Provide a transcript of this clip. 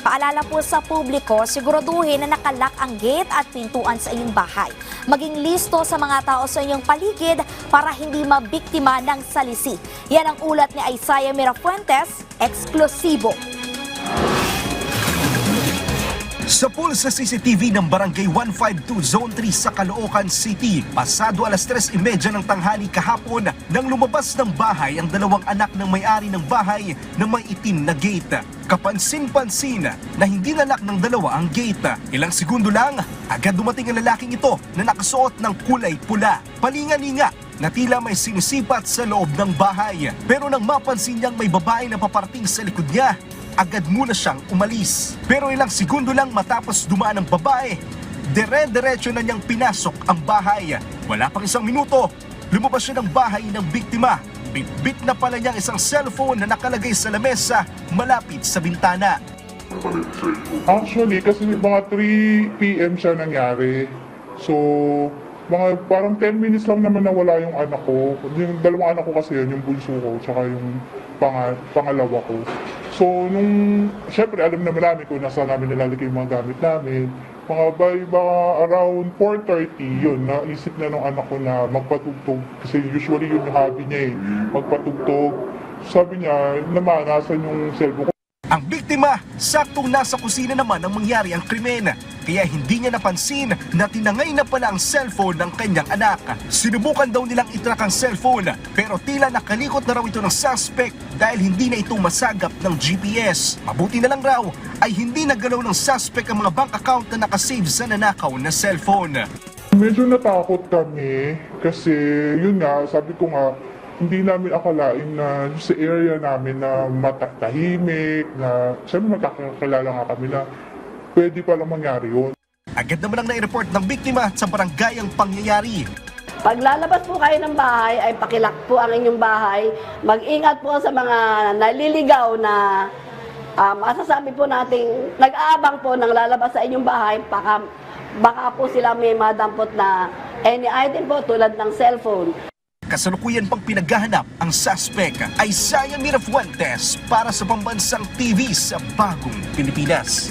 Paalala po sa publiko, siguraduhin na nakalak ang gate at pintuan sa inyong bahay. Maging listo sa mga tao sa inyong paligid para hindi mabiktima ng salisi. Yan ang ulat ni Isaiah Mirafuentes, eksklusibo. Sa pool sa CCTV ng Barangay 152 Zone 3 sa Caloocan City, pasado alas 3:30 ng tanghali kahapon nang lumabas ng bahay ang dalawang anak ng may-ari ng bahay na may itim na gate. Kapansin-pansin na hindi nalak ng dalawa ang gate. Ilang segundo lang, agad dumating ang lalaking ito na nakasuot ng kulay pula. Palinga-linga na tila may sinisipat sa loob ng bahay. Pero nang mapansin niyang may babae na paparating sa likod niya, agad muna siyang umalis. Pero ilang segundo lang matapos dumaan ang babae, dire-diretso na niyang pinasok ang bahay. Wala pang isang minuto, lumabas siya ng bahay ng biktima. Bit-bit na pala niyang isang cellphone na nakalagay sa lamesa malapit sa bintana. Actually, kasi mga 3 PM siya nangyari. So, mga parang 10 minutes lang naman nawala yung anak ko. Yung dalawang anak ko kasi yun, yung bunso ko, tsaka yung pangalawa ko. So, syempre alam naman namin kung nasa namin nilalagay yung mga gamit namin. Mga around 4:30 yun, naisip na nung anak ko na magpatugtog. Kasi usually yun yung hobby niya magpatugtog. Sabi niya, namanasan yung cellphone ko. Ang biktima, saktong nasa kusina naman ang mangyari ang krimen. Kaya hindi niya napansin na tinangay na pala ang cellphone ng kanyang anak. Sinubukan daw nilang itrack ang cellphone pero tila nakalikot na raw ito ng suspect dahil hindi na ito masagap ng GPS. Mabuti na lang raw ay hindi nagalaw ng suspect ang mga bank account na nakasave sa nanakaw na cellphone. Medyo natakot kami kasi yun nga, sabi ko nga, hindi namin akalain na sa area namin na matatahimik, na siyempre magkakakilala nga kami na pwede palang mangyari yun. Agad naman ang nai-report ng biktima sa barangay ang pangyayari. Pag lalabas po kayo ng bahay, ay pakilak po ang inyong bahay. Mag-ingat po sa mga naliligaw na masasabi po nating nag-aabang po ng lalabas sa inyong bahay. Baka po sila may madampot na any item po tulad ng cellphone. Kasalukuyan pang pinaghahanap ang suspect. Isaiah Mirafuentes para sa Pambansang TV sa Bagong Pilipinas.